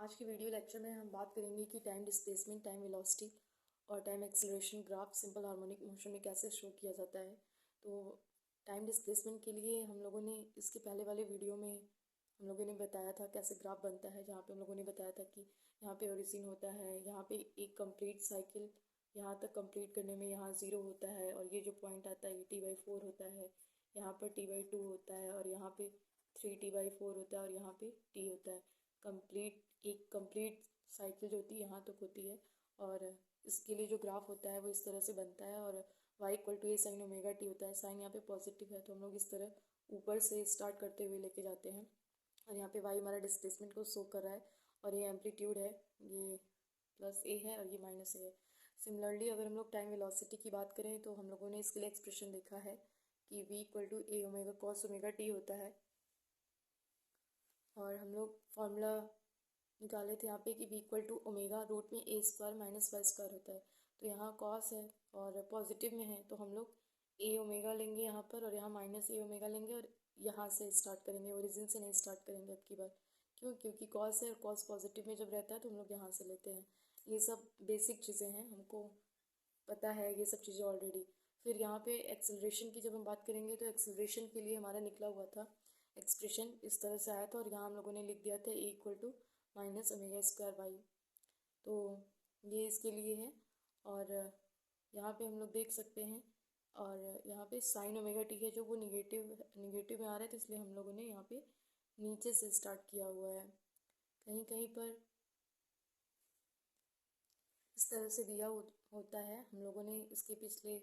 आज की video lecture में हम बात करेंगे कि टाइम डिस्प्लेसमेंट, टाइम वेलोसिटी और time acceleration graph simple harmonic motion में कैसे शो किया जाता है। तो टाइम डिस्प्लेसमेंट के लिए हम लोगों ने इसके पहले वाले वीडियो में हम लोगों ने बताया था कैसे ग्राफ बनता है, जहाँ पे हम लोगों ने बताया था कि यहाँ पे ओरिजिन होता है, यहाँ पे एक कंप्लीट साइकिल यहाँ तक कंप्लीट करने में यहाँ 0 होता है और ये जो पॉइंट आता है ये T/4 होता है, यहाँ पर T/2 होता है और यहाँ पे 3T/4 होता है और यहाँ पे T होता है। एक कंप्लीट साइकिल जो होती है यहाँ तक होती है और इसके लिए जो ग्राफ होता है वो इस तरह से बनता है और y=a sin ओमेगा t होता है। साइन यहाँ पे पॉजिटिव है तो हम लोग इस तरह ऊपर से स्टार्ट करते हुए लेके जाते हैं और यहाँ पे y हमारा डिस्प्लेसमेंट को शो कर रहा है और ये एम्पलीट्यूड है, ये +a है और ये -a है। सिमिलरली अगर हम लोग टाइम वेलोसिटी की बात करें तो हम लोगों ने इसके लिए एक्सप्रेशन देखा है कि v=a omega cos omega t होता है और हम लोग फॉर्मूला निकाले थे यहाँ पे कि v=ओमेगा रूट में a² माइनस y² होता है। तो यहाँ कॉस है और पॉजिटिव में है तो हम लोग a ओमेगा लेंगे यहाँ पर और यहाँ -a ओमेगा लेंगे और यहाँ से स्टार्ट करेंगे, ओरिजिन से नहीं स्टार्ट करेंगे अब की बार। क्योंकि कॉस है और कॉस पॉजिटिव में जब रहता है तो हम लोग यहाँ से लेते हैं। ये सब बेसिक चीज़ें हैं, हमको पता है ये सब चीज़ें ऑलरेडी। फिर यहाँ पे एक्सेलरेशन की जब हम बात करेंगे तो एक्सेलरेशन के लिए हमारा निकला हुआ था एक्सप्रेशन इस तरह से आया था और यहाँ हम लोगों ने लिख दिया था a=-ओमेगा² y। तो ये इसके लिए है और यहाँ पे हम लोग देख सकते हैं और यहाँ पे साइन ओमेगा टी है जो वो निगेटिव में आ रहा है, तो इसलिए हम लोगों ने यहाँ पे नीचे से स्टार्ट किया हुआ है। कहीं कहीं पर इस तरह से दिया होता है। हम लोगों ने इसके पिछले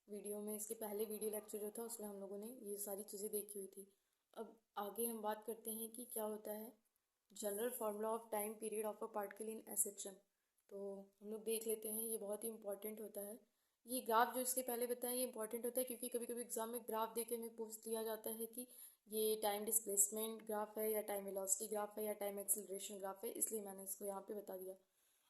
वीडियो में, इसके पहले वीडियो लेक्चर जो था उसमें हम लोगों ने ये सारी चीज़ें देखी हुई थी। अब आगे हम बात करते हैं कि क्या होता है general formula of time period of a particle in SHM. तो हम लोग देख लेते हैं, ये बहुत ही इंपॉर्टेंट होता है। ये ग्राफ जो इसके पहले बताया ये इंपॉर्टेंट होता है क्योंकि कभी कभी एग्जाम में ग्राफ देके हमें पूछ लिया जाता है कि ये टाइम डिस्प्लेसमेंट ग्राफ है या टाइम वेलोसिटी ग्राफ है या टाइम एक्सीलरेशन ग्राफ है, इसलिए मैंने इसको यहाँ पे बता दिया।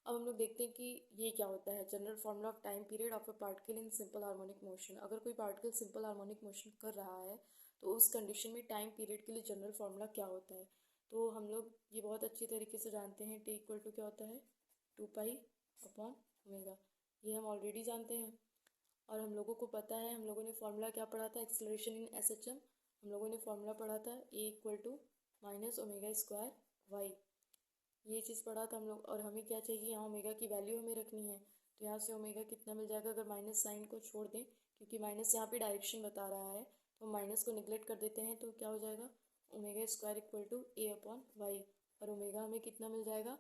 अब हम लोग देखते हैं कि ये क्या होता है general formula of time period of a particle in simple harmonic motion. अगर कोई पार्टिकल सिंपल हार्मोनिक मोशन कर रहा है तो उस कंडीशन में टाइम पीरियड के लिए जनरल फार्मूला क्या होता है। तो हम लोग ये बहुत अच्छी तरीके से जानते हैं, t= क्या होता है 2π/ओमेगा। ये हम ऑलरेडी जानते हैं और हम लोगों को पता है, हम लोगों ने फार्मूला क्या पढ़ा था एक्सेलरेशन इन एसएचएम। हम लोगों ने फार्मूला पढ़ा था a=-ओमेगा² y। ये चीज़ पढ़ा था हम लोग और हमें क्या चाहिए, यहाँ ओमेगा की वैल्यू हमें रखनी है। तो यहाँ से ओमेगा कितना मिल जाएगा अगर माइनस साइन को छोड़ दें, क्योंकि माइनस यहाँ पे डायरेक्शन बता रहा है तो माइनस को निगलेक्ट कर देते हैं तो क्या हो जाएगा ω² = a/y और ओमेगा हमें कितना मिल जाएगा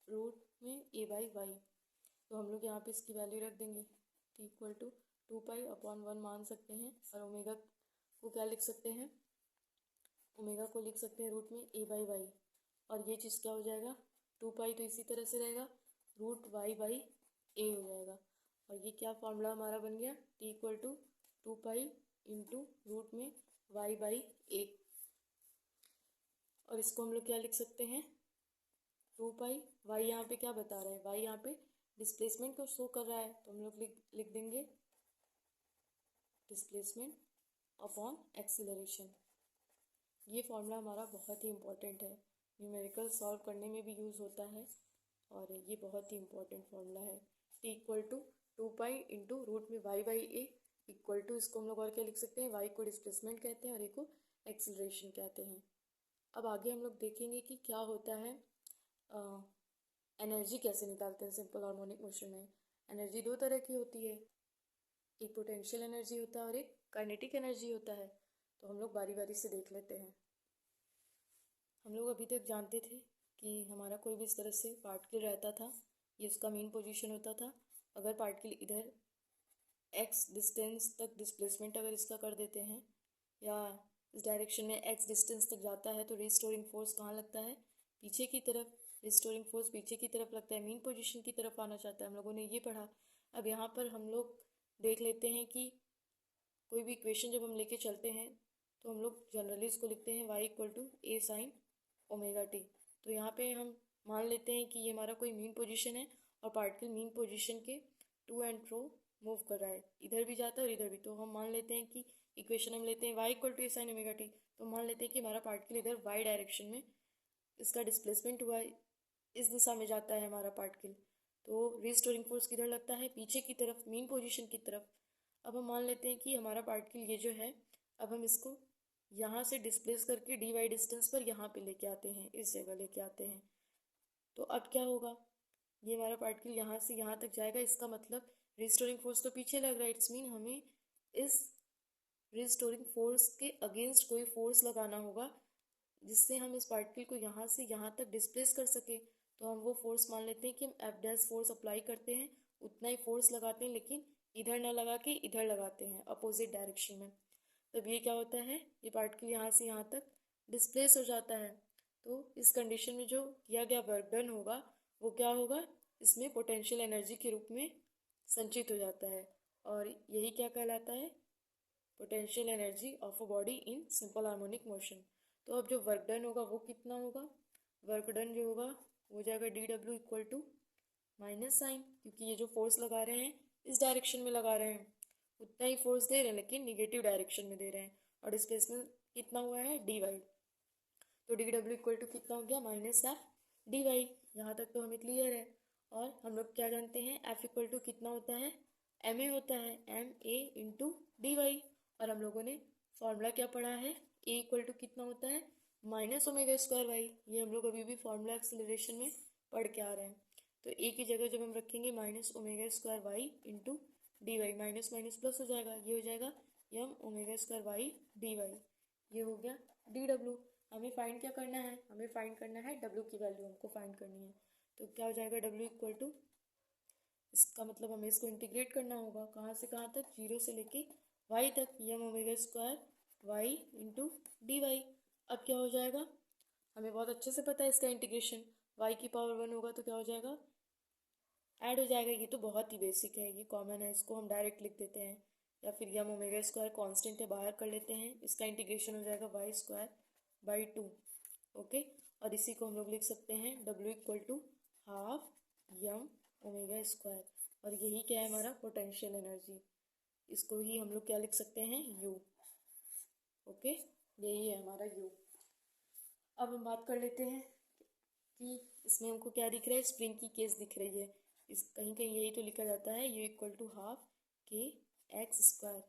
रूट में a/y। तो हम लोग यहाँ पे इसकी वैल्यू रख देंगे t=2π/1 मान सकते हैं और ओमेगा को क्या लिख सकते हैं, ओमेगा को लिख सकते हैं रूट में a/y और ये चीज़ क्या हो जाएगा 2π तो इसी तरह से रहेगा रूट y/a हो जाएगा। और ये क्या फार्मूला हमारा बन गया t=2π इंटू रूट में y/a और इसको हम लोग क्या लिख सकते हैं 2π। y यहाँ पे क्या बता रहा है, y यहाँ पे डिस्प्लेसमेंट को शो कर रहा है तो हम लोग लिख देंगे डिस्प्लेसमेंट अपॉन एक्सीलरेशन। ये फॉर्मूला हमारा बहुत ही इम्पोर्टेंट है, न्यूमेरिकल सॉल्व करने में भी यूज़ होता है और ये बहुत ही इम्पोर्टेंट फॉर्मूला है। t=2π इंटू रूट में y/a इक्वल टू, इसको हम लोग और क्या लिख सकते हैं, y को डिस्प्लेसमेंट कहते हैं और a को एक्सीलरेशन कहते हैं। अब आगे हम लोग देखेंगे कि क्या होता है, एनर्जी कैसे निकालते हैं सिंपल हार्मोनिक मोशन में। एनर्जी दो तरह की होती है, एक पोटेंशियल एनर्जी होता है और एक काइनेटिक एनर्जी होता है। तो हम लोग बारी बारी से देख लेते हैं। हम लोग अभी तक जानते थे कि हमारा कोई भी इस तरह से पार्टिकल रहता था, ये उसका मेन पोजीशन होता था। अगर पार्टिकल इधर x डिस्टेंस तक डिस्प्लेसमेंट अगर इसका कर देते हैं या इस डायरेक्शन में x डिस्टेंस तक जाता है तो रिस्टोरिंग फोर्स कहाँ लगता है, पीछे की तरफ। रिस्टोरिंग फोर्स पीछे की तरफ लगता है, मेन पोजीशन की तरफ आना चाहता है, हम लोगों ने ये पढ़ा। अब यहाँ पर हम लोग देख लेते हैं कि कोई भी इक्वेशन जब हम लेके चलते हैं तो हम लोग जनरली इसको लिखते हैं y=a sin ओमेगा t। तो यहाँ पे हम मान लेते हैं कि ये हमारा कोई मीन पोजीशन है और पार्टिकल मीन पोजीशन के टू एंड फ्रो मूव कर रहा है, इधर भी जाता है और इधर भी। तो हम मान लेते हैं कि इक्वेशन हम लेते हैं y=a sin ओमेगा t, तो मान लेते हैं कि हमारा पार्टिकल इधर y डायरेक्शन में इसका डिस्प्लेसमेंट हुआ है, इस दिशा में जाता है हमारा पार्टिकल, तो रीस्टोरिंग फोर्स किधर लगता है, पीछे की तरफ, मीन पोजीशन की तरफ। अब हम मान लेते हैं कि हमारा पार्टिकल ये जो है, अब हम इसको यहाँ से डिस्प्लेस करके डी वाई डिस्टेंस पर यहाँ पे लेके आते हैं, इस जगह लेके आते हैं। तो अब क्या होगा, ये हमारा पार्टिकल यहाँ से यहाँ तक जाएगा, इसका मतलब रिस्टोरिंग फोर्स तो पीछे लग रहा है, इट्स मीन हमें इस रिस्टोरिंग फोर्स के अगेंस्ट कोई फोर्स लगाना होगा जिससे हम इस पार्टिकल को यहाँ से यहाँ तक डिस्प्लेस कर सके। तो हम वो फोर्स मान लेते हैं कि हम एफ डैश फोर्स अप्लाई करते हैं, उतना ही फोर्स लगाते हैं, लेकिन इधर ना लगा के इधर लगाते हैं अपोजिट डायरेक्शन में। तब ये क्या होता है, ये पार्टिकल यहाँ से यहाँ तक डिस्प्लेस हो जाता है। तो इस कंडीशन में जो किया गया वर्क डन होगा वो क्या होगा, इसमें पोटेंशियल एनर्जी के रूप में संचित हो जाता है, और यही क्या कहलाता है, potential energy of a body in simple harmonic motion. तो अब जो वर्क डन होगा वो कितना होगा, वर्क डन जो होगा वो हो जाएगा D W equal to minus sign, क्योंकि ये जो फोर्स लगा रहे हैं इस डायरेक्शन में लगा रहे हैं, उतना ही फोर्स दे रहे हैं लेकिन निगेटिव डायरेक्शन में दे रहे हैं, और डिस्प्लेसमेंट कितना हुआ है डी वाई। तो डी डब्ल्यू इक्वल टू कितना हो गया, माइनस एफ डी वाई। यहाँ तक तो हमें क्लियर है। और हम लोग क्या जानते हैं, एफ इक्वल टू कितना होता है, एम ए होता है, M A into D Y. और हम लोगों ने फॉर्मूला क्या पढ़ा है, ए इक्वल टू कितना होता है, माइनस ओमेगा स्क्वायर वाई। ये हम लोग अभी भी फॉर्मूला एक्सेलरेशन में पढ़ के आ रहे हैं। तो ए की जगह जब हम रखेंगे minus omega square y into D y, minus minus plus हो जाएगा, ये हो जाएगा m omega square y d y. ये हो गया डी डब्ल्यू। हमें फाइंड क्या करना है, हमें फाइंड करना है डब्ल्यू की वैल्यू हमको फाइंड करनी है। तो क्या हो जाएगा, डब्ल्यू इक्वल टू, इसका मतलब हमें इसको इंटीग्रेट करना होगा, कहाँ से कहाँ तक, जीरो से लेके वाई तक, m omega square y into D y. अब क्या हो जाएगा, हमें बहुत अच्छे से पता है इसका इंटीग्रेशन, वाई की पावर वन होगा तो क्या हो जाएगा, ऐड हो जाएगा। ये तो बहुत ही बेसिक है, ये कॉमन है, इसको हम डायरेक्ट लिख देते हैं, या फिर यम ओमेगा स्क्वायर कॉन्स्टेंट है बाहर कर लेते हैं, इसका इंटीग्रेशन हो जाएगा Y square by two. Okay, और इसी को हम लोग लिख सकते हैं W equal to half Yama omega square, और यही क्या है हमारा पोटेंशियल एनर्जी, इसको ही हम लोग क्या लिख सकते हैं, यू। ओके, यही है हमारा यू। अब हम बात कर लेते हैं कि इसमें हमको क्या दिख रहा है, स्प्रिंग की केस दिख रही है, इस कहीं कहीं यही तो लिखा जाता है यू इक्वल टू हाफ के एक्स स्क्वायर।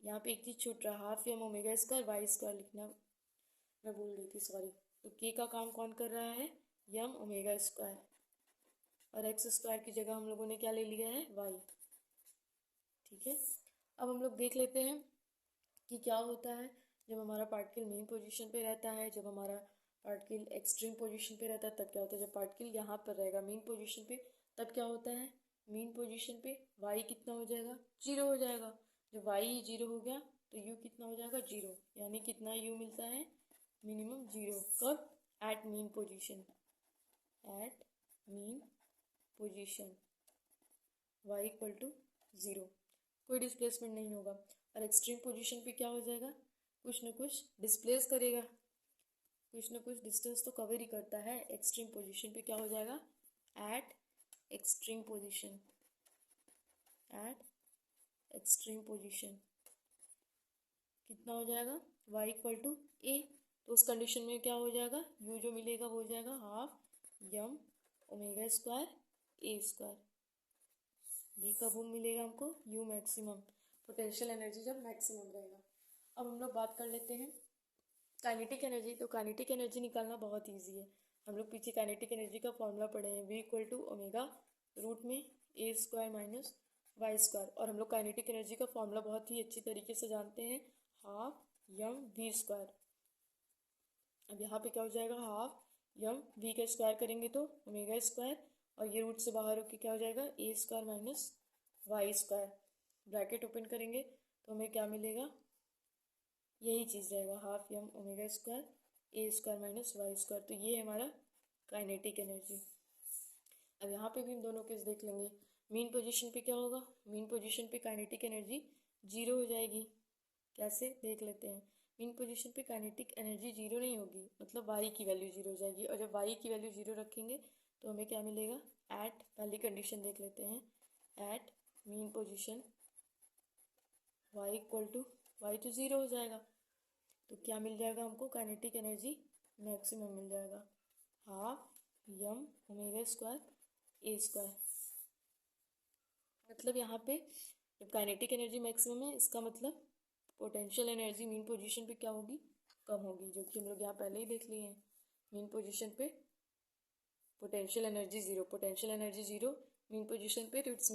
यहाँ पे एक चीज़ छूट रहा, हाफ यम ओमेगा स्क्वायर वाई स्क्वायर लिखना मैं भूल गई थी, सॉरी। तो के का काम कौन कर रहा है, यम ओमेगा स्क्वायर, और एक्स स्क्वायर की जगह हम लोगों ने क्या ले लिया है, वाई। ठीक है, अब हम लोग देख लेते हैं कि क्या होता है जब हमारा पार्टिकल मेन पोजीशन पे रहता है, जब हमारा पार्टिकल एक्सट्रीम पोजीशन पे रहता है तब क्या होता है, जब पार्टिकल यहाँ पर रहेगा मेन पोजीशन पे तब क्या होता है, मेन पोजीशन पे वाई कितना हो जाएगा, जीरो हो जाएगा। जब वाई जीरो हो गया तो यू कितना हो जाएगा, जीरो, यानी कितना यू मिलता है, मिनिमम जीरो। कब, at mean position, at mean position Y equal to zero, कोई डिस्प्लेसमेंट नहीं होगा। और एक्सट्रीम पोजीशन पे क्या हो जाएगा, कुछ न कुछ डिस्प्लेस करेगा, कुछ न कुछ डिस्टेंस तो कवर ही करता है। एक्सट्रीम पोजीशन पे क्या हो जाएगा, eight extreme position, eight extreme position कितना हो जाएगा, y इक्वल टू ए। तो उस कंडीशन में क्या हो जाएगा, u जो मिलेगा वो हो जाएगा half Yama omega square A square. D कब मिलेगा हमको, u मैक्सिमम, पोटेंशियल एनर्जी जब मैक्सिमम रहेगा। अब हम लोग बात कर लेते हैं काइनेटिक एनर्जी। तो काइनेटिक एनर्जी निकालना बहुत ईजी है, हम लोग पीछे काइनेटिक एनर्जी का फॉर्मूला पढ़े हैं, v equal to omega root में A square minus Y square. और हम लोग काइनेटिक एनर्जी का फॉर्मूला बहुत ही अच्छी तरीके से जानते हैं, हाफ यम वी स्क्वायर। अब यहाँ पे क्या हो जाएगा, हाफ यम वी का स्क्वायर करेंगे तो ओमेगा स्क्वायर, और ये रूट से बाहर होके क्या हो जाएगा, A square minus Y square. Bracket open करेंगे तो हमें क्या मिलेगा, यही चीज़ रहेगा, half Yama omega square A square minus Y square. तो ये है हमारा काइनेटिक एनर्जी। अब यहाँ पे भी हम दोनों केस देख लेंगे। मीन पोजीशन पे क्या होगा, मीन पोजीशन पे काइनेटिक एनर्जी जीरो हो जाएगी। कैसे, देख लेते हैं। मीन पोजीशन पे काइनेटिक एनर्जी जीरो नहीं होगी, मतलब वाई की वैल्यू जीरो हो जाएगी, और जब वाई की वैल्यू जीरो रखेंगे तो हमें क्या मिलेगा, एट, पहली कंडीशन देख लेते हैं, at mean position Y equal to, Y तो जीरो हो जाएगा, तो क्या मिल जाएगा हमको, काइनेटिक एनर्जी मैक्सिमम मिल जाएगा, half Yama omega square A square. मतलब यहाँ पे जब काइनेटिक एनर्जी मैक्सिमम है, इसका मतलब पोटेंशियल एनर्जी मीन पोजीशन पे क्या होगी, कम होगी, जो कि हम लोग यहाँ पहले ही देख लिए हैं। मीन पोजीशन पे potential energy zero, potential energy zero mean position पे, तो इट्स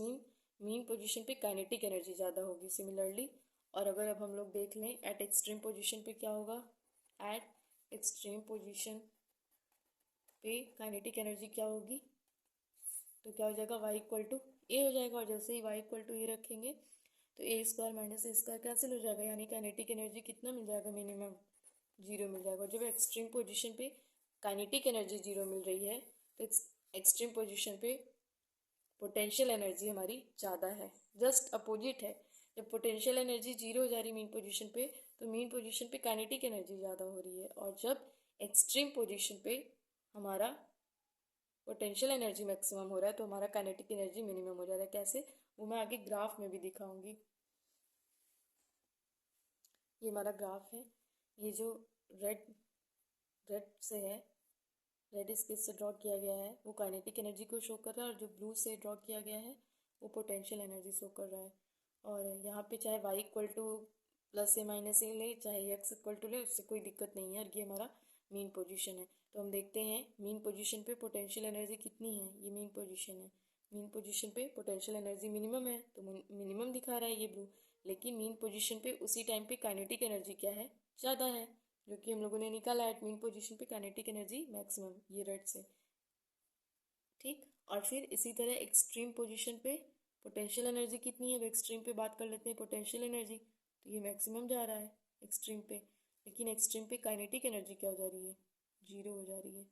मीन पोजीशन पे काइनेटिक एनर्जी ज़्यादा होगी सिमिलरली। और अगर अब हम लोग देख लें एट एक्सट्रीम पोजीशन पे क्या होगा, एट एक्सट्रीम पोजीशन पे काइनेटिक एनर्जी क्या होगी, तो क्या हो जाएगा, y इक्वल टू ए हो जाएगा। और जैसे ही y इक्वल टू ए रखेंगे तो ए स्क्वायर माइनस ए स्क्वायर कैंसिल हो जाएगा, यानी काइनेटिक एनर्जी कितना मिल जाएगा, मिनिमम जीरो मिल जाएगा। और जब एक्सट्रीम पोजीशन पे काइनेटिक एनर्जी जीरो मिल रही है तो एक्सट्रीम पोजीशन पे पोटेंशियल एनर्जी हमारी ज़्यादा है, जस्ट अपोजिट है। जब पोटेंशियल एनर्जी जीरो हो जा रही मीन पोजीशन पे, तो मीन पोजीशन पे काइनेटिक एनर्जी ज़्यादा हो रही है। और जब एक्सट्रीम पोजीशन पे हमारा पोटेंशियल एनर्जी मैक्सिमम हो रहा है तो हमारा काइनेटिक एनर्जी मिनिमम हो जा रहा है। कैसे, वो मैं आगे ग्राफ में भी दिखाऊंगी। ये हमारा ग्राफ है, ये जो रेड रेड से है, रेड स्केच से ड्रॉ किया गया है, वो काइनेटिक एनर्जी को शो कर रहा है, और जो ब्लू से ड्रॉ किया गया है वो पोटेंशियल एनर्जी शो कर रहा है। और यहाँ पे चाहे y इक्वल टू प्लस ए माइनस ए ले, चाहे x इक्वल टू ले, उससे कोई दिक्कत नहीं है। और ये हमारा मीन पोजीशन है। तो हम देखते हैं मीन पोजीशन पे पोटेंशियल एनर्जी कितनी है, ये मीन पोजीशन है। मीन पोजीशन पे पोटेंशियल एनर्जी मिनिमम है, तो मिनिमम दिखा रहा है ये ब्लू। लेकिन मीन पोजीशन पे उसी टाइम पे काइनेटिक एनर्जी क्या है, ज़्यादा है, जो कि हम लोगों ने निकाला है। मीन पोजीशन पे काइनेटिक एनर्जी मैक्सिमम, ये रेड से, ठीक। और फिर इसी तरह एक्सट्रीम पोजीशन पे पोटेंशियल एनर्जी कितनी है, अब एक्सट्रीम पे बात कर लेते हैं पोटेंशियल एनर्जी। तो ये मैक्सिमम जा रहा है एक्सट्रीम पे, लेकिन एक्सट्रीम पे काइनेटिक एनर्जी क्या हो जा रही है, जीरो हो जा रही है।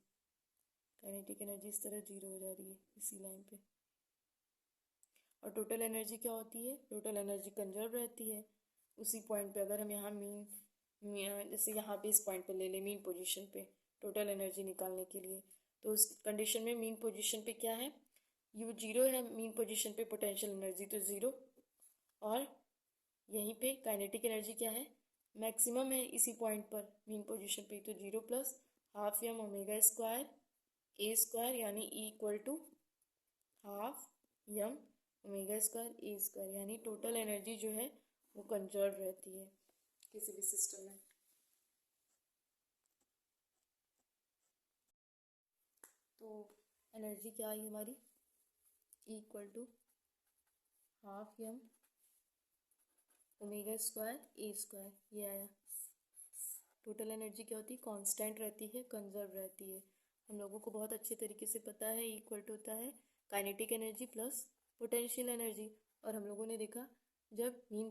काइनेटिक एनर्जी इस तरह जीरो हो जा रही है इसी लाइन पे। और टोटल एनर्जी क्या होती है, टोटल एनर्जी कंजर्व रहती है उसी पॉइंट पे। अगर हम यहाँ जैसे यहाँ पे इस पॉइंट पे ले लें मीन पोजीशन पे टोटल एनर्जी निकालने के लिए, तो उस कंडीशन में मीन पोजीशन पे क्या है, यू जीरो है मीन पोजीशन पे पोटेंशियल एनर्जी, तो ज़ीरो। और यहीं पे काइनेटिक एनर्जी क्या है, मैक्सिमम है इसी पॉइंट पर मीन पोजीशन पे, तो zero plus half Yama omega square A square, यानी E equal to half Yama omega square A square, यानी टोटल एनर्जी जो है वो कंजर्व रहती है किसी भी सिस्टम में। तो एनर्जी क्या आई हमारी, E equal to half Yama omega square A square, ये आया। टोटल एनर्जी क्या होती है, कांस्टेंट रहती है, कंजर्व रहती है। हम लोगों को बहुत अच्छे तरीके से पता है इक्वल टू होता है kinetic energy plus potential energy. और हम लोगों ने देखा जब मीन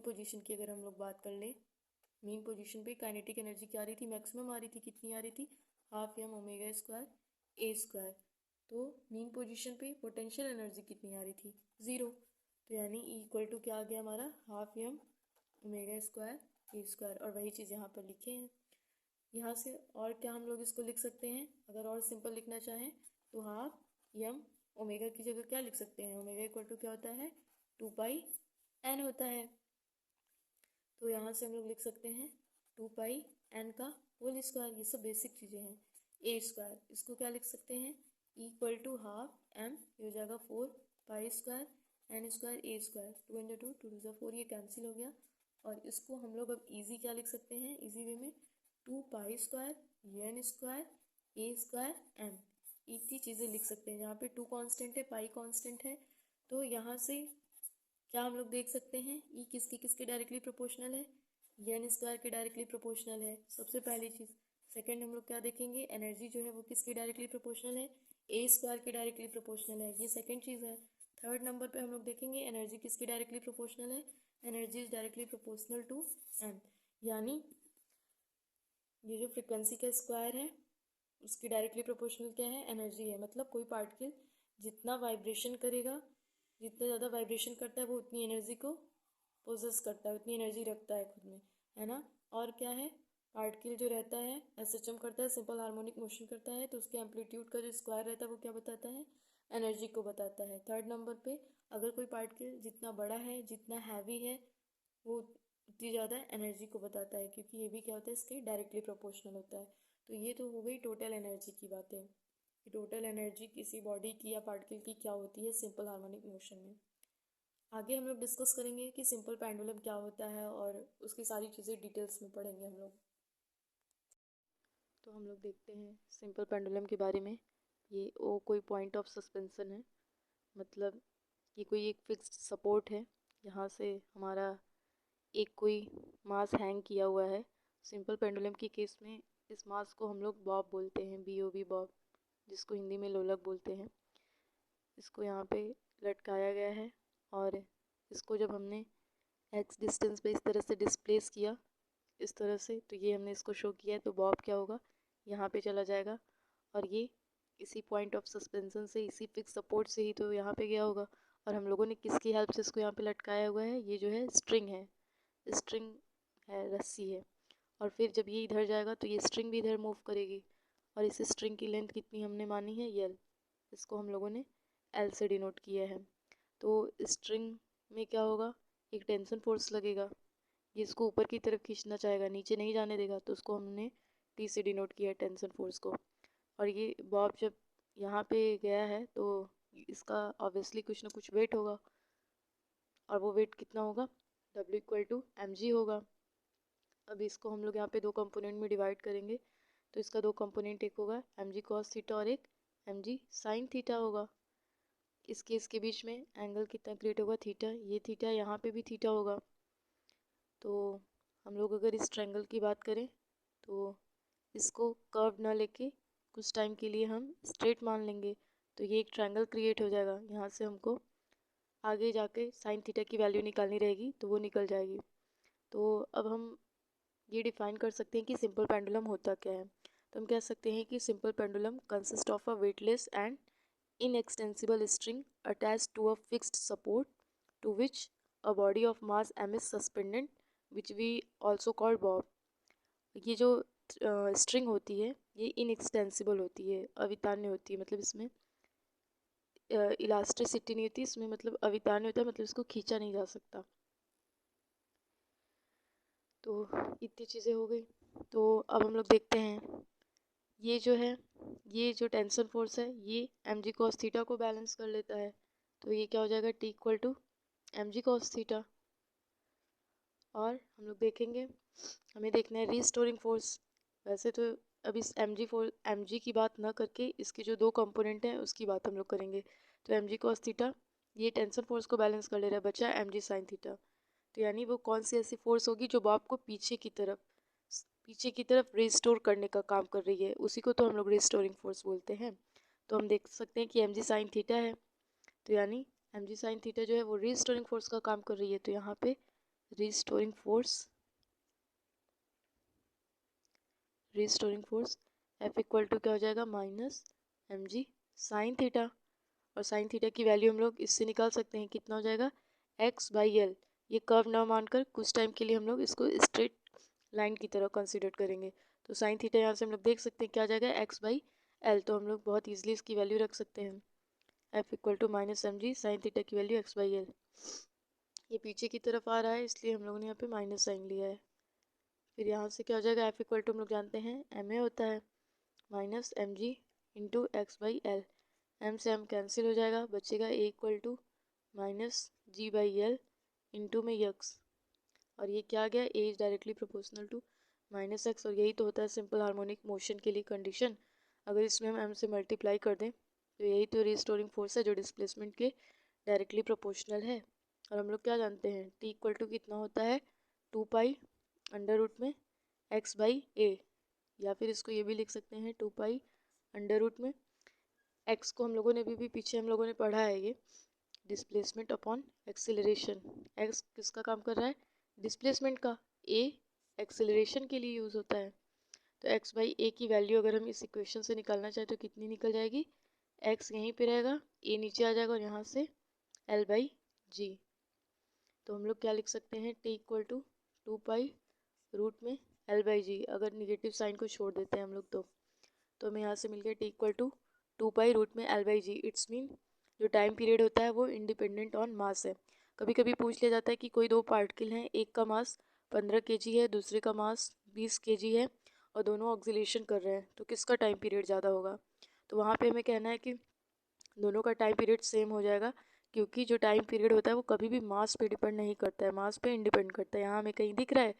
पोजीशन की अगर हम लोग बात कर लें, मीन पोजीशन पे काइनेटिक एनर्जी क्या आ रही थी, मैक्सिमम आ रही थी, कितनी आ रही थी, half Yama omega square A square. तो मीन पोजीशन पे पोटेंशियल एनर्जी कितनी आ रही थी, ज़ीरो। तो यानी इक्वल टू क्या आ गया हमारा, half Yama omega square A square. और वही चीज़ यहाँ पर लिखे हैं। यहाँ से और क्या हम लोग इसको लिख सकते हैं, अगर और सिंपल लिखना चाहें तो हाफ यम ओमेगा की जगह क्या लिख सकते हैं, ओमेगा इक्वल टू क्या होता है, 2πn होता है। तो यहाँ से हम लोग लिख सकते हैं 2πn का होल स्क्वायर। ये सब बेसिक चीज़ें हैं। ए स्क्वायर, इसको क्या लिख सकते हैं, इक्वल टू हाफ एम, ये हो जाएगा 4 square N square A square, 2 into 2 4, ये कैंसिल हो गया। और इसको हम लोग अब इजी क्या लिख सकते हैं, इजी वे में 2 square N square A square M, इतनी चीज़ें लिख सकते हैं। यहाँ पे 2 कांस्टेंट है, पाई कांस्टेंट है, तो यहाँ से क्या हम लोग देख सकते हैं, ई किसके किसके डायरेक्टली प्रोपोर्शनल है, एन स्क्वायर के डायरेक्टली प्रोपोर्शनल है, सबसे पहली चीज़। सेकंड हम लोग क्या देखेंगे, एनर्जी जो है वो किसके डायरेक्टली प्रोपोर्शनल है, ए स्क्वायर के डायरेक्टली प्रोपोर्शनल है, ये सेकंड चीज़ है। थर्ड नंबर पे हम लोग देखेंगे एनर्जी किसके डायरेक्टली प्रोपोर्शनल है, energy is directly proportional to M, यानी ये जो फ्रिक्वेंसी का स्क्वायर है उसकी डायरेक्टली प्रोपोर्शनल क्या है, एनर्जी है। मतलब कोई पार्टिकल जितना वाइब्रेशन करेगा, जितना ज़्यादा वाइब्रेशन करता है वो उतनी एनर्जी को पोजेस करता है, उतनी एनर्जी रखता है खुद में, है ना। और क्या है, पार्टिकल जो रहता है एसएचएम करता है, सिंपल हार्मोनिक मोशन करता है, तो उसके एम्पलीट्यूड का जो स्क्वायर रहता है वो क्या बताता है, एनर्जी को बताता है। थर्ड नंबर पे अगर कोई पार्टिकल जितना बड़ा है, जितना हैवी है, वो उतनी ज़्यादा एनर्जी को बताता है, क्योंकि ये भी क्या होता है, इसके डायरेक्टली प्रोपोर्शनल होता है। तो ये तो हो गई टोटल एनर्जी की बातें कि टोटल एनर्जी किसी बॉडी की या पार्टिकल की क्या होती है सिंपल हार्मोनिक मोशन में। आगे हम लोग डिस्कस करेंगे कि सिंपल पेंडुलम क्या होता है और उसकी सारी चीज़ें डिटेल्स में पढ़ेंगे हम लोग। तो हम लोग देखते हैं सिंपल पेंडुलम के बारे में। ये वो कोई पॉइंट ऑफ सस्पेंशन है, मतलब ये कोई एक फिक्स्ड सपोर्ट है। यहाँ से हमारा एक कोई मास हैंग किया हुआ है। सिंपल पेंडुलम के केस में इस मास को हम लोग बॉब बोलते हैं, BOB बॉब, जिसको हिंदी में लोलक बोलते हैं। इसको यहाँ पे लटकाया गया है और इसको जब हमने x डिस्टेंस पे इस तरह से डिस्प्लेस किया, इस तरह से, तो ये हमने इसको शो किया है। तो बॉब क्या होगा, यहाँ पे चला जाएगा और ये इसी पॉइंट ऑफ सस्पेंशन से, इसी फिक्स सपोर्ट से ही तो यहाँ पे गया होगा। और हम लोगों ने किसकी हेल्प से इसको यहाँ पे लटकाया हुआ है, ये जो है स्ट्रिंग है, स्ट्रिंग है, रस्सी है। और फिर जब ये इधर जाएगा तो ये स्ट्रिंग भी इधर मूव करेगी। और इस स्ट्रिंग की लेंथ कितनी हमने मानी है, L। इसको हम लोगों ने L से डिनोट किया है। तो स्ट्रिंग में क्या होगा, एक टेंशन फोर्स लगेगा, ये इसको ऊपर की तरफ खींचना चाहेगा, नीचे नहीं जाने देगा, तो उसको हमने T से डिनोट किया है, टेंशन फोर्स को। और ये बॉब जब यहाँ पे गया है तो इसका ऑब्वियसली कुछ ना कुछ वेट होगा, और वो वेट कितना होगा, W=mg होगा। अब इसको हम लोग यहाँ पे दो कंपोनेंट में डिवाइड करेंगे, तो इसका दो कंपोनेंट, एक होगा mg cos थीटा और एक mg sin थीटा होगा। इसके इसके बीच में एंगल कितना क्रिएट होगा, थीटा। ये थीटा, यहाँ पे भी थीटा होगा। तो हम लोग अगर इस ट्रायंगल की बात करें तो इसको कर्व ना लेके कुछ टाइम के लिए हम स्ट्रेट मान लेंगे, तो ये एक ट्रायंगल क्रिएट हो जाएगा। यहाँ से हमको आगे जाके साइन थीटा की वैल्यू निकालनी रहेगी, तो वो निकल जाएगी। तो अब हम ये डिफाइन कर सकते हैं कि सिंपल पेंडुलम होता क्या है। तो हम कह सकते हैं कि simple pendulum consist of a weightless and inextensible string attached to a fixed support to which a body of mass m is suspended, which we also call bob। ये जो स्ट्रिंग होती है ये इनएक्सटेंसिबल होती है, अवितान्य होती है, मतलब इसमें इलास्टिसिटी नहीं होती, इसमें मतलब अवितान्य होता है, मतलब इसको खींचा नहीं जा सकता। तो इतनी चीज़ें हो गई। तो अब हम लोग देखते हैं ये जो है, ये जो टेंशन फोर्स है ये mg cos थीटा को बैलेंस कर लेता है। तो ये क्या हो जाएगा, T=mg cos थीटा। और हम लोग देखेंगे, हमें देखना है रीस्टोरिंग फोर्स। वैसे तो अब इस mg की बात ना करके इसके जो दो कंपोनेंट हैं उसकी बात हम लोग करेंगे। तो mg cos थीटा ये टेंशन फोर्स को बैलेंस कर ले रहा है, बचा mg sin थीटा। तो यानी वो कौन सी ऐसी फोर्स होगी जो बॉब को पीछे की तरफ रिस्टोर करने का काम कर रही है, उसी को तो हम लोग रिस्टोरिंग फोर्स बोलते हैं। तो हम देख सकते हैं कि mg sin थीटा है, तो यानी mg sin थीटा जो है वो रिस्टोरिंग फोर्स का काम कर रही है। तो यहाँ पे रिस्टोरिंग फोर्स F=, क्या हो जाएगा, माइनस mg sin थीटा। और साइन थीटा की वैल्यू हम लोग इससे निकाल सकते हैं, कितना हो जाएगा, x/L। ये कर्व ना मानकर कुछ टाइम के लिए हम लोग इसको स्ट्रेट लाइन की तरह कंसिडर करेंगे। तो साइन थीटा यहाँ से हम लोग देख सकते हैं क्या आ जाएगा, x/L। तो हम लोग बहुत ईजिली इसकी वैल्यू रख सकते हैं, F=-mg sin थीटा की वैल्यू x/L। ये पीछे की तरफ आ रहा है इसलिए हम लोगों ने यहाँ पे माइनस साइन लिया है। फिर यहाँ से क्या हो जाएगा, F= हम लोग जानते हैं ma होता है, minus mg into x/L। m से m कैंसिल हो जाएगा, बचेगा A= माइनस g/L इंटू में x। और ये क्या आ गया, A is directly proportional to minus x। और यही तो होता है सिंपल हार्मोनिक मोशन के लिए कंडीशन। अगर इसमें हम m से मल्टीप्लाई कर दें तो यही तो रिस्टोरिंग फोर्स है जो डिस्प्लेसमेंट के डायरेक्टली प्रोपोर्शनल है। और हम लोग क्या जानते हैं, T= कितना होता है, 2π अंडर रूट में x/a। या फिर इसको ये भी लिख सकते हैं 2π अंडर रूट में x को हम लोगों ने भी पीछे हम लोगों ने पढ़ा है, ये डिस्प्लेसमेंट अपॉन एक्सेलरेशन। x किसका काम कर रहा है, डिस्प्लेसमेंट का, a एक्सेलरेशन के लिए यूज़ होता है। तो x/a की वैल्यू अगर हम इस इक्वेशन से निकालना चाहें तो कितनी निकल जाएगी, x यहीं पे रहेगा, a नीचे आ जाएगा और यहाँ से L/g। तो हम लोग क्या लिख सकते हैं, T= 2π रूट में L/g। अगर निगेटिव साइन को छोड़ देते हैं हम लोग तो हमें यहाँ से मिल गया T= 2π रूट में L/g। इट्स मीन जो टाइम पीरियड होता है वो इंडिपेंडेंट ऑन मास है। कभी कभी पूछ लिया जाता है कि कोई दो पार्टिकल हैं, एक का मास 15 kg है, दूसरे का मास 20 kg है और दोनों ऑक्सीलेशन कर रहे हैं, तो किसका टाइम पीरियड ज़्यादा होगा? तो वहाँ पे हमें कहना है कि दोनों का टाइम पीरियड सेम हो जाएगा, क्योंकि जो टाइम पीरियड होता है वो कभी भी मास पे डिपेंड नहीं करता है, मास पे इंडिपेंड करता है। यहाँ हमें कहीं दिख रहा है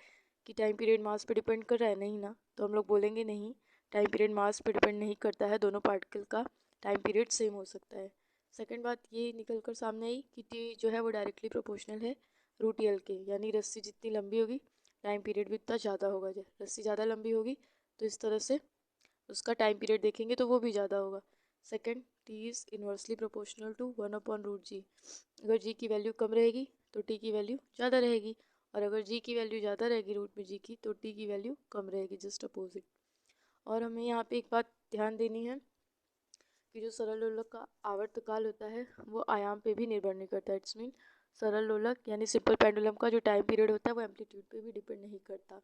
कि टाइम पीरियड मास पे डिपेंड कर रहा है? नहीं ना, तो हम लोग बोलेंगे नहीं, टाइम पीरियड मास पे डिपेंड नहीं करता है, दोनों पार्टिकल का टाइम पीरियड सेम हो सकता है। सेकेंड बात ये निकल कर सामने आई कि टी जो है वो डायरेक्टली प्रोपोर्शनल है रूट एल के, यानी रस्सी जितनी लंबी होगी टाइम पीरियड भी उतना ज़्यादा होगा। रस्सी ज़्यादा लंबी होगी तो इस तरह से उसका टाइम पीरियड देखेंगे तो वो भी ज़्यादा होगा। Second, T is inversely proportional to 1/√g। अगर जी की वैल्यू कम रहेगी तो टी की वैल्यू ज़्यादा रहेगी, और अगर जी की वैल्यू ज़्यादा रहेगी रूट में जी की तो टी की वैल्यू कम रहेगी, जस्ट अपोजिट। और हमें यहाँ पे एक बात ध्यान देनी है कि जो सरल लोलक का आवर्तकाल होता है वो आयाम पे भी निर्भर नहीं करता। इट्स मीन सरल लोलक यानी सिंपल पेंडुलम का जो टाइम पीरियड होता है वो एम्पलीट्यूड पे भी डिपेंड नहीं करता।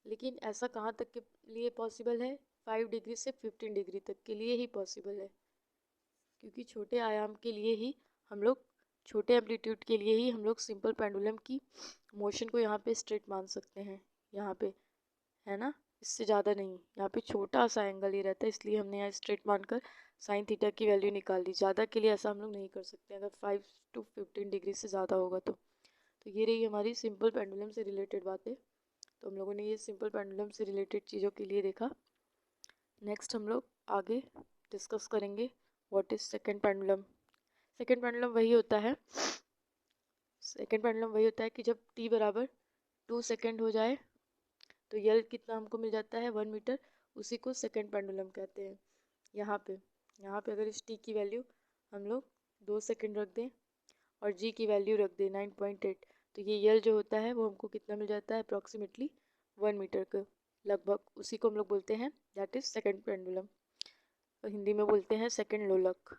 लेकिन ऐसा कहाँ तक के लिए पॉसिबल है? 5 डिग्री से 15 डिग्री तक के लिए ही पॉसिबल है, क्योंकि छोटे आयाम के लिए ही हम लोग, छोटे एम्पलीट्यूड के लिए ही हम लोग सिंपल पेंडुलम की मोशन को यहाँ पे स्ट्रेट मान सकते हैं, यहाँ पे, है ना, इससे ज़्यादा नहीं। यहाँ पे छोटा सा एंगल ही रहता है, इसलिए हमने यहाँ स्ट्रेट मानकर साइन थीटा की वैल्यू निकाल दी। ज़्यादा के लिए ऐसा हम लोग नहीं कर सकते अगर 5 to 15 डिग्री से ज़्यादा होगा तो ये रही हमारी सिंपल पेंडुलम से रिलेटेड बातें। तो हम लोगों ने ये सिंपल पेंडुलम से रिलेटेड चीज़ों के लिए देखा। नेक्स्ट हम लोग आगे डिस्कस करेंगे what is second pendulum. Second pendulum वही होता है, सेकेंड पेंडुलम वही होता है कि जब t बराबर 2 सेकेंड हो जाए तो यल कितना हमको मिल जाता है? 1 मीटर, उसी को सेकेंड पेंडुलम कहते हैं। यहाँ पे अगर इस t की वैल्यू हम लोग 2 सेकेंड रख दें और g की वैल्यू रख दें 9.8, तो ये यल जो होता है वो हमको कितना मिल जाता है? अप्रॉक्सीमेटली 1 मीटर का लगभग, उसी को हम लोग बोलते हैं that is second pendulum, Hindi में बोलते हैं सेकेंड लोलक।